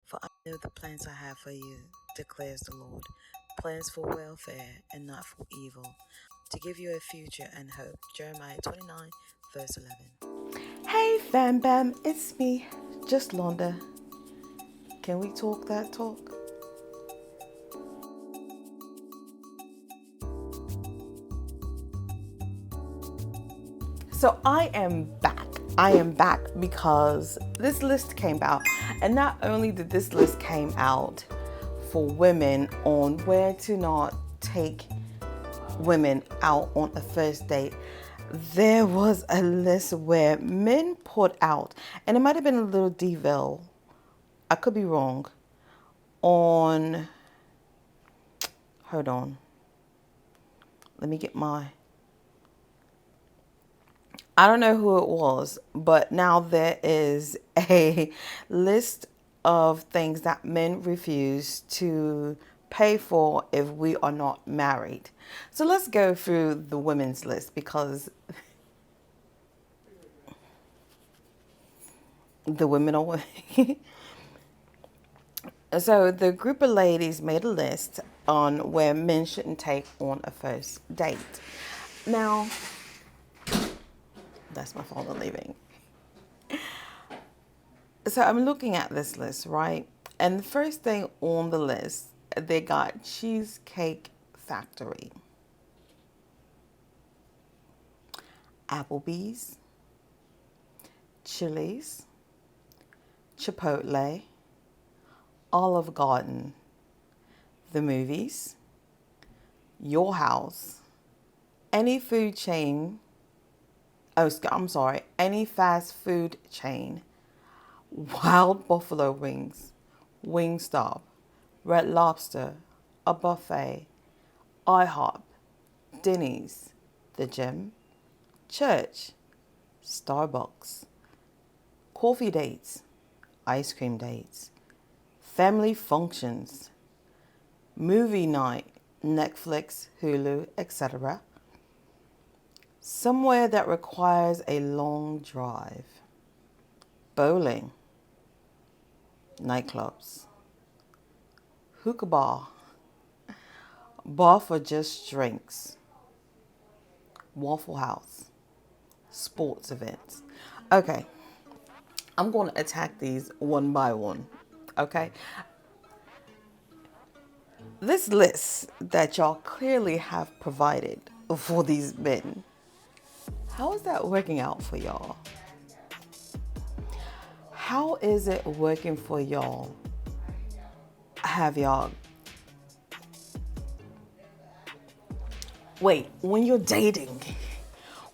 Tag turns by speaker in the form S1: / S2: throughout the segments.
S1: For I know the plans I have for you, declares the Lord, plans for welfare and not for evil, to give you a future and hope. Jeremiah 29, verse 11.
S2: Hey fam bam, it's me, just Londa. Can we talk that talk? So I am back. I am back because this list came out, and not only did this list came out for women on where to not take women out on a first date, there was a list where men put out, and it might have been a little devel, I could be wrong, on, hold on, let me get I don't know who it was, but now there is a list of things that men refuse to pay for if we are not married. So let's go through the women's list because the women are. So the group of ladies made a list on where men shouldn't take on a first date. Now, that's my father leaving. So I'm looking at this list, right? And the first thing on the list, they got Cheesecake Factory, Applebee's, Chili's, Chipotle, Olive Garden, the movies, your house, any food chain, any fast food chain, Wild Buffalo Wings, Wingstop, Red Lobster, a buffet, IHOP, Denny's, the gym, church, Starbucks, coffee dates, ice cream dates, family functions, movie night, Netflix, Hulu, etc. Somewhere that requires a long drive, bowling, nightclubs, hookah bar for just drinks, Waffle House, sports events. Okay, I'm going to attack these one by one. Okay, this list that y'all clearly have provided for these men, how is that working out for y'all? How is it working for y'all? Have y'all wait, when you're dating,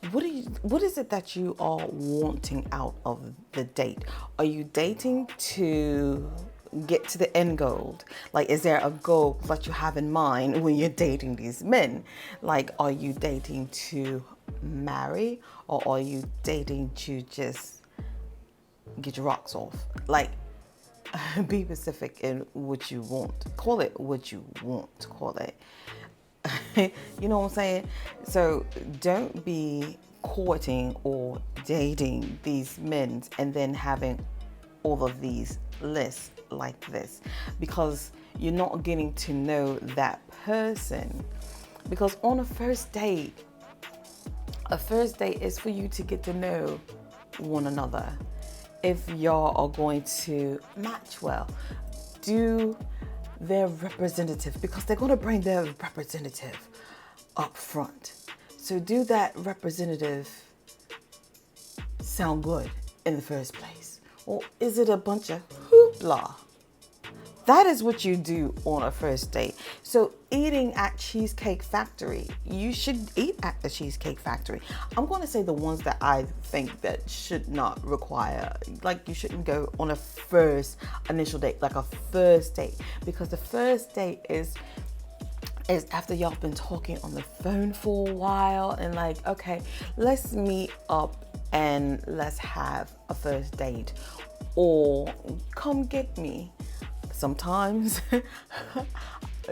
S2: what is it that you are wanting out of the date? Are you dating to get to the end goal? Like, is there a goal that you have in mind when you're dating these men? Like, are you dating to marry, or are you dating to just get your rocks off? Like, be specific in what you want. Call it what you want to call it. You know what I'm saying? So don't be courting or dating these men and then having all of these lists like this, because you're not getting to know that person. Because on a first date is for you to get to know one another. If y'all are going to match well, do their representative, because they're going to bring their representative up front. So do that representative sound good in the first place? Or is it a bunch of hoopla? That is what you do on a first date. So eating at Cheesecake Factory, you should eat at the Cheesecake Factory. I'm going to say the ones that I think that should not require, like you shouldn't go on a first initial date, like a first date, because the first date is after y'all been talking on the phone for a while and like, okay, let's meet up and let's have a first date, or come get me. Sometimes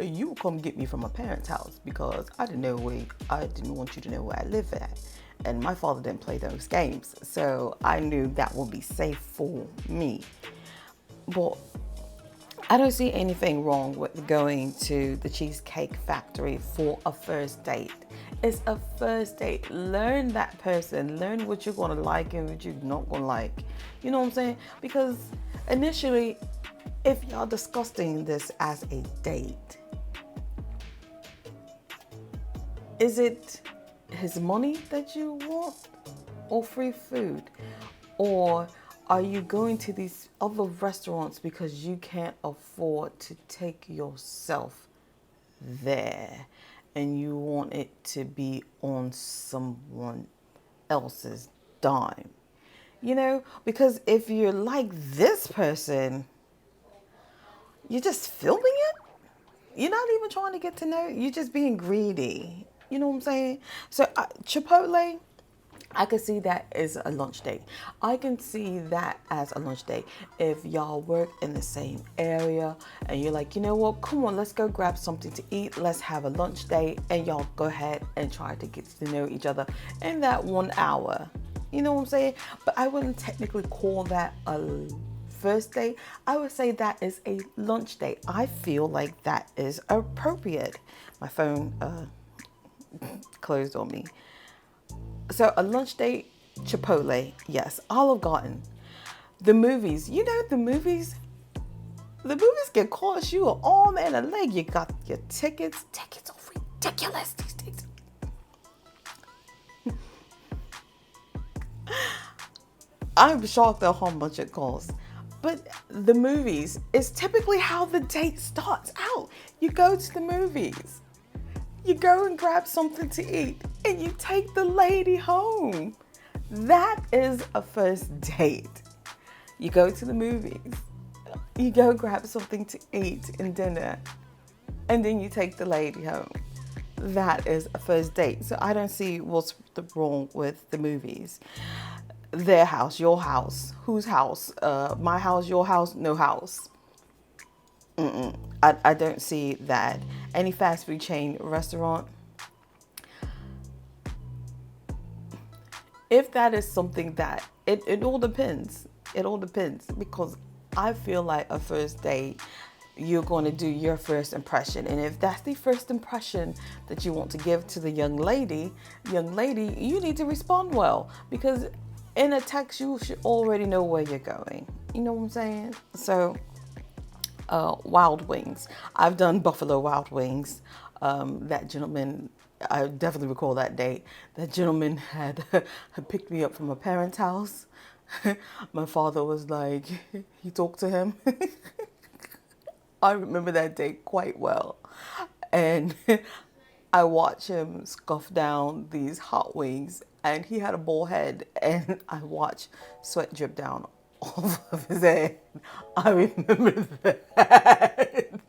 S2: you come get me from my parents' house because I didn't want you to know where I live at. And my father didn't play those games. So I knew that would be safe for me. But I don't see anything wrong with going to the Cheesecake Factory for a first date. It's a first date. Learn that person. Learn what you're going to like and what you're not going to like. You know what I'm saying? Because initially, if y'all discussing this as a date, is it his money that you want or free food? Or are you going to these other restaurants because you can't afford to take yourself there and you want it to be on someone else's dime? You know, because if you're like this person, you're just filming it. You're not even trying to get to know. You're just being greedy. You know what I'm saying? So Chipotle, I can see that as a lunch date. I can see that as a lunch date. If y'all work in the same area and you're like, you know what, come on, let's go grab something to eat. Let's have a lunch date, and y'all go ahead and try to get to know each other in that 1 hour. You know what I'm saying? But I wouldn't technically call that a first date. I would say that is a lunch date. I feel like that is appropriate. My phone closed on me. So a lunch date, Chipotle, yes. Olive Garden. The movies, you know, the movies can cost you an arm and a leg. You got your tickets. Tickets are ridiculous these days. I'm shocked at how much it costs. But the movies is typically how the date starts out. You go to the movies. You go and grab something to eat and you take the lady home. That is a first date. You go to the movies. You go grab something to eat and dinner, and then you take the lady home. That is a first date. So I don't see what's wrong with the movies. Their house, your house, whose house? My house, your house, no house. I don't see that. Any fast food chain restaurant, if that is something that, it all depends. It all depends, because I feel like a first date, you're going to do your first impression. And if that's the first impression that you want to give to the young lady, you need to respond well, because in a text, you should already know where you're going. You know what I'm saying? So, Wild Wings. I've done Buffalo Wild Wings. That gentleman, I definitely recall that date. That gentleman had picked me up from my parents' house. My father was like, he talked to him. I remember that day quite well. And I watched him scoff down these hot wings, and he had a bald head, and I watched sweat drip down off of his head. I remember that.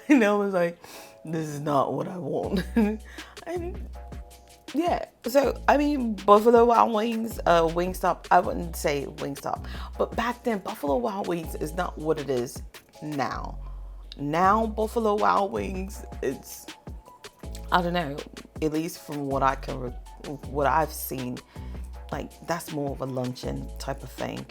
S2: And I was like, this is not what I want. And yeah, so I mean, Buffalo Wild Wings, Wingstop, I wouldn't say Wingstop, but back then, Buffalo Wild Wings is not what it is now. Now, Buffalo Wild Wings, it's, I don't know, at least from what what I've seen, like, that's more of a luncheon type of thing.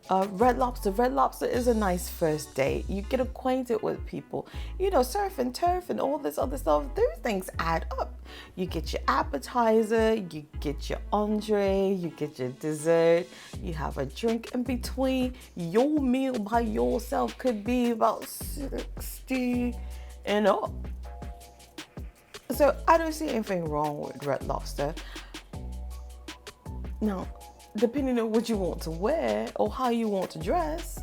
S2: Red Lobster is a nice first date. You get acquainted with people, you know, surf and turf and all this other stuff. Those things add up. You get your appetizer, you get your entree, you get your dessert, you have a drink in between. Your meal by yourself could be about $60 and up. So I don't see anything wrong with Red Lobster. Now, depending on what you want to wear or how you want to dress,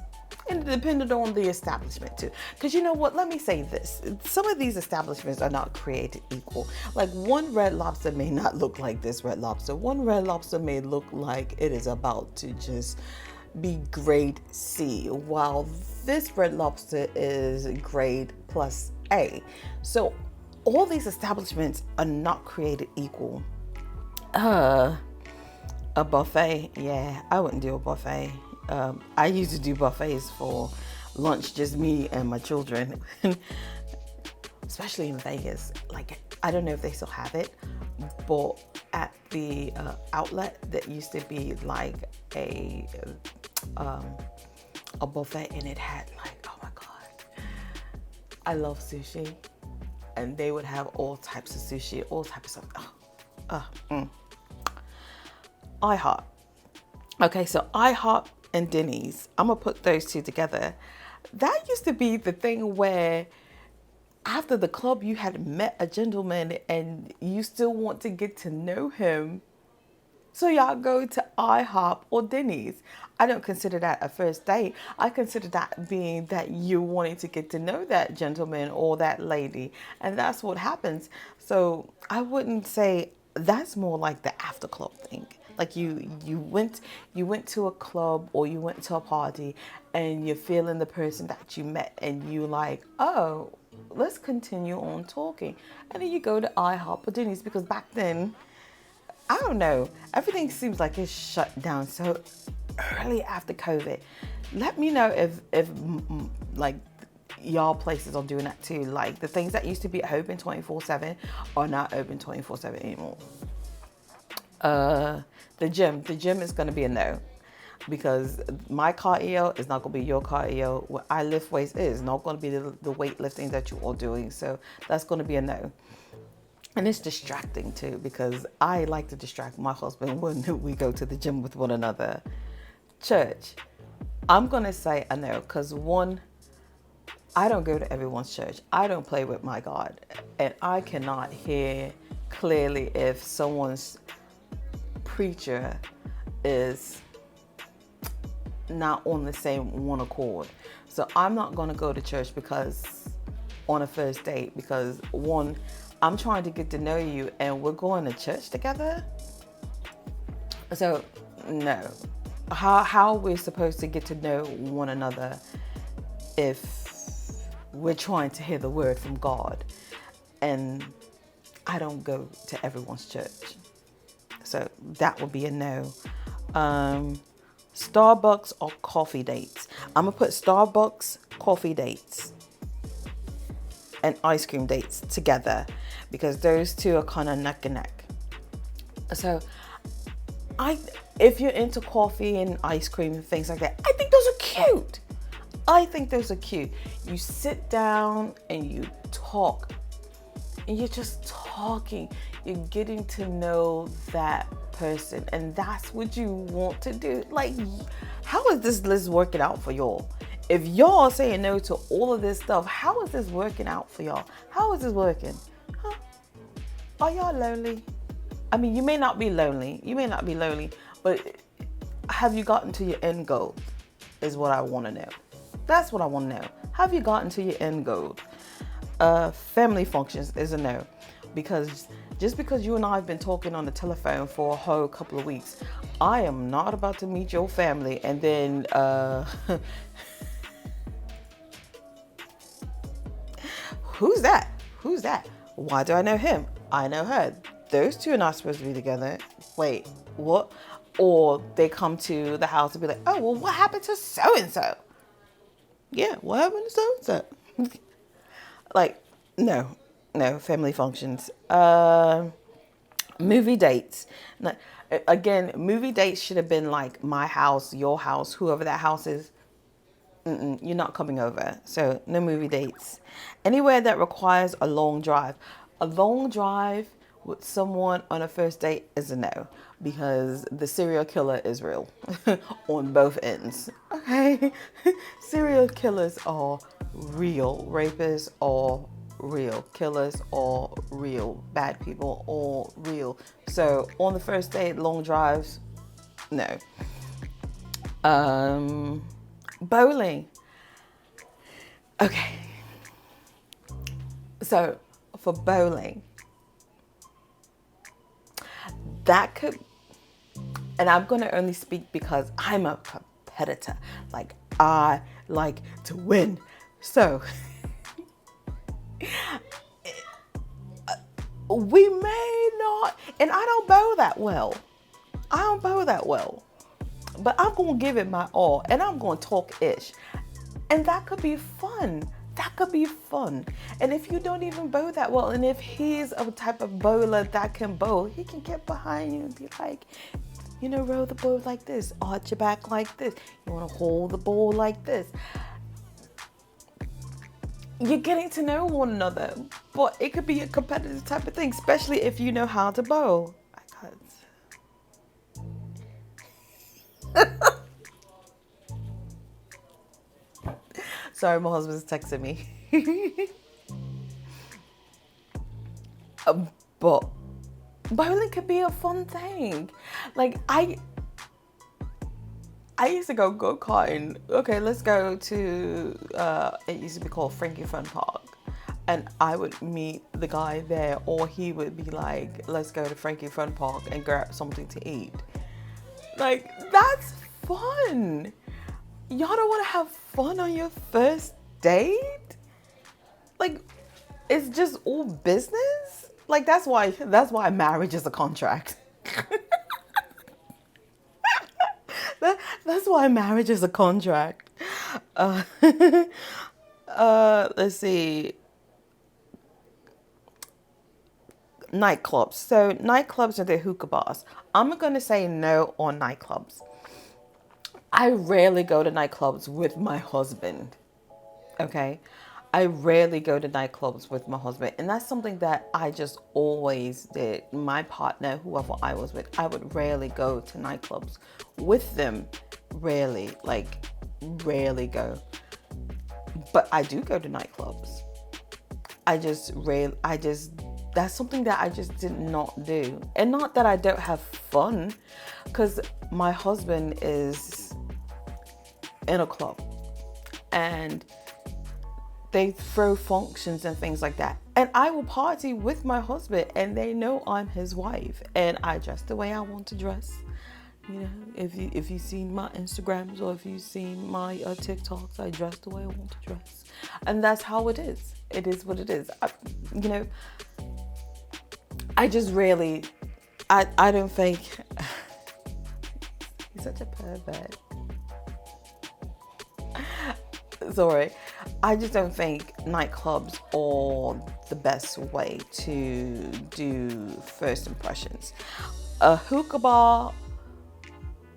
S2: and depending on the establishment too. Because you know what, let me say this. Some of these establishments are not created equal. Like, one Red Lobster may not look like this Red Lobster. One Red Lobster may look like it is about to just be grade C, while this Red Lobster is grade plus A. So all these establishments are not created equal. A buffet, yeah, I wouldn't do a buffet. I used to do buffets for lunch, just me and my children, especially in Vegas. Like, I don't know if they still have it, but at the outlet, that used to be like a buffet, and it had like, oh my God, I love sushi, and they would have all types of sushi, all types of stuff. IHOP. Okay, so IHOP and Denny's, I'm gonna put those two together. That used to be the thing where after the club you had met a gentleman and you still want to get to know him. So y'all go to IHOP or Denny's. I don't consider that a first date. I consider that being that you're wanting to get to know that gentleman or that lady. And that's what happens. So I wouldn't say that's more like the after club thing. Like you went to a club or you went to a party and you're feeling the person that you met and you like, oh, let's continue on talking. And then you go to IHOP or Denny's because back then, I don't know, everything seems like it's shut down so early after COVID. Let me know if like y'all places are doing that too. Like the things that used to be open 24/7 are not open 24/7 anymore. The gym is going to be a no because my cardio is not going to be your cardio. What I lift weights is not going to be the weightlifting that you are doing. So that's going to be a no. And it's distracting too because I like to distract my husband when we go to the gym with one another. Church, I'm going to say a no because one, I don't go to everyone's church. I don't play with my God. And I cannot hear clearly if someone's preacher is not on the same one accord. So I'm not going to go to church because on a first date because one, I'm trying to get to know you and we're going to church together. So no. How are we supposed to get to know one another if we're trying to hear the word from God? And I don't go to everyone's church. So that would be a no. Starbucks or coffee dates. I'm gonna put Starbucks, coffee dates, and ice cream dates together because those two are kind of neck and neck. So if you're into coffee and ice cream and things like that, I think those are cute. I think those are cute. You sit down and you talk and you're just talking. You're getting to know that person and that's what you want to do. Like, how is this list working out for y'all? If y'all are saying no to all of this stuff, how is this working out for y'all? How is this working? Huh? Are y'all lonely? I mean, you may not be lonely. But have you gotten to your end goal? Is what I want to know. That's what I want to know. Have you gotten to your end goal? Family functions is a no. Because just because you and I have been talking on the telephone for a whole couple of weeks, I am not about to meet your family and then who's that? Why do I know him? I know her. Those two are not supposed to be together. Wait, what? Or they come to the house and be like, oh, well, what happened to so-and-so? Yeah, what happened to so-and-so? Like, no, family functions. Movie dates. Now, again, movie dates should have been like my house, your house, whoever that house is. You're not coming over. So no movie dates. Anywhere that requires a long drive. A long drive with someone on a first date is a no because the serial killer is real on both ends. Okay? Serial killers are real. Rapists are real. Killers are real. Bad people are real. So on the first date, long drives, no. Bowling. Okay. So for bowling, that could, and I'm going to only speak because I'm a competitor. Like, I like to win. So we may not, and I don't bow that well. But I'm going to give it my all and I'm going to talk ish. And that could be fun. And if you don't even bow that well, and if he's a type of bowler that can bowl, he can get behind you and be like, roll the boat like this, arch your back like this. You want to hold the ball like this. You're getting to know one another, but it could be a competitive type of thing, especially if you know how to bowl. Sorry, my husband's texting me. But bowling could be a fun thing. Like I used to go karting. Okay, let's go to it used to be called Frankie Fun Park. And I would meet the guy there, or he would be like, let's go to Frankie Fun Park and grab something to eat. Like, that's fun. Y'all don't want to have fun on your first date? Like, it's just all business? Like, that's why marriage is a contract. That's why marriage is a contract. Let's see. Nightclubs. So nightclubs are the hookah bars. I'm going to say no on nightclubs. I rarely go to nightclubs with my husband. Okay? I rarely go to nightclubs with my husband. And that's something that I just always did. My partner, whoever I was with, I would rarely go to nightclubs with them. Rarely go. But I do go to nightclubs. That's something that I just did not do. And not that I don't have fun, because my husband is in a club and they throw functions and things like that. And I will party with my husband, and they know I'm his wife, and I dress the way I want to dress. If you've seen my Instagrams or if you've seen my TikToks, I dress the way I want to dress. And that's how it is. It is what it is. I just really, I don't think, he's such a pervert. Sorry. I just don't think nightclubs are the best way to do first impressions. A hookah bar,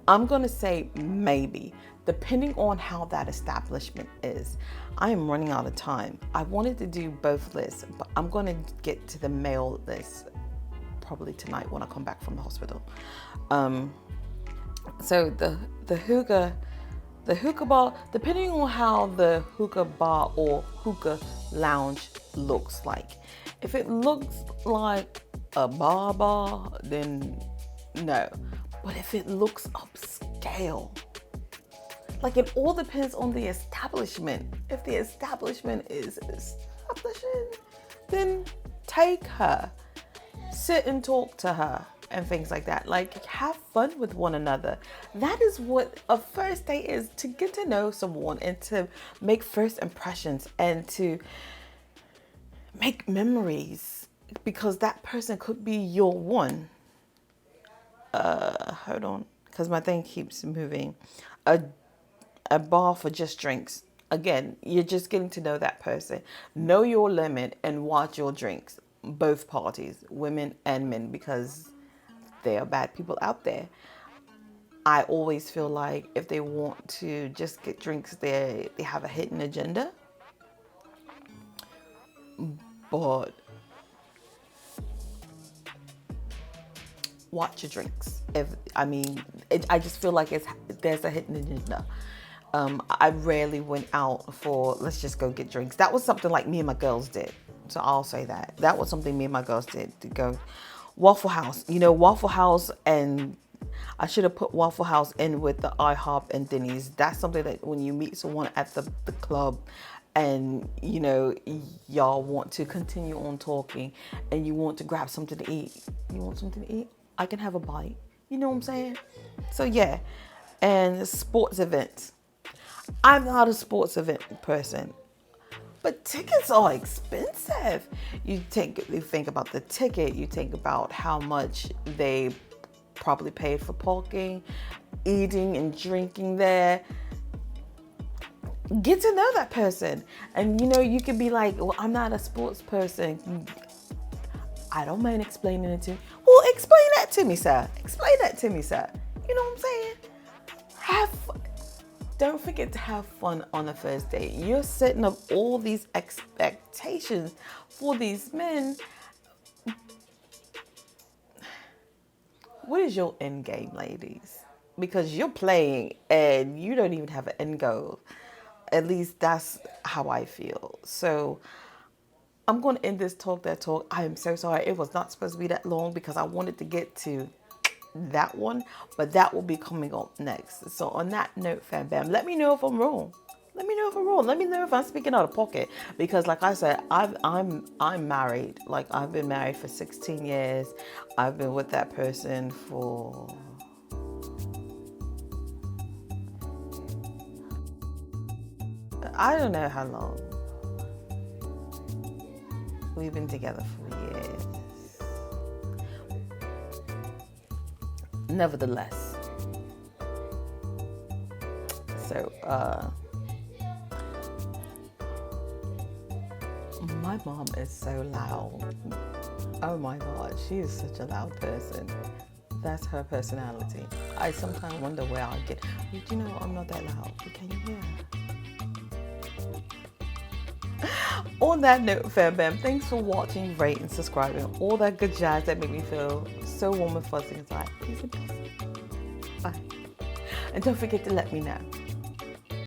S2: I'm going to say maybe, depending on how that establishment is. I am running out of time. I wanted to do both lists, but I'm going to get to the male list probably tonight when I come back from the hospital. So the hookah bar, depending on how the hookah bar or hookah lounge looks like. If it looks like a bar, then no. But if it looks upscale, like, it all depends on the establishment. If the establishment is establishing, then take her. Sit and talk to her and things like that. Like, have fun with one another. That is what a first date is, to get to know someone and to make first impressions and to make memories, because that person could be your one. Hold on, because my thing keeps moving. A bar for just drinks. Again, you're just getting to know that person. Know your limit and watch your drinks. Both parties, women and men, because there are bad people out there. I always feel like if they want to just get drinks, they have a hidden agenda. But watch your drinks. I just feel like there's a hidden agenda. I rarely went out for, let's just go get drinks. That was something like me and my girls did. So I'll say that. That was something me and my girls did, to go Waffle House. Waffle House, and I should have put Waffle House in with the IHOP and Denny's. That's something that when you meet someone at the club and, y'all want to continue on talking and you want to grab something to eat. You want something to eat? I can have a bite. You know what I'm saying? So yeah. And sports events. I'm not a sports event person, but tickets are expensive. You think about the ticket, you think about how much they probably paid for parking, eating and drinking there. Get to know that person. And you can be like, well, I'm not a sports person. I don't mind explaining it to you. Well, explain that to me, sir. Explain that to me, sir. You know what I'm saying? Have fun. Don't forget to have fun on a first date. You're setting up all these expectations for these men. What is your end game, ladies? Because you're playing and you don't even have an end goal. At least that's how I feel. So I'm going to end this talk, that talk. I am so sorry. It was not supposed to be that long because I wanted to get to that one, but that will be coming up next. So on that note, fam bam, let me know if I'm wrong. Let me know if I'm wrong. Let me know if I'm speaking out of pocket. Because like I said, I'm married. Like I've been married for 16 years. I've been with that person for I don't know how long. We've been together for years. Nevertheless. So, my mom is so loud. Oh my God, she is such a loud person. That's her personality. I sometimes wonder where I get. Do you know I'm not that loud? Can you hear? On that note, fam bam, thanks for watching, rating, subscribing, all that good jazz that made me feel so warm and fuzzy inside. Peace and peace. Bye. And don't forget to let me know.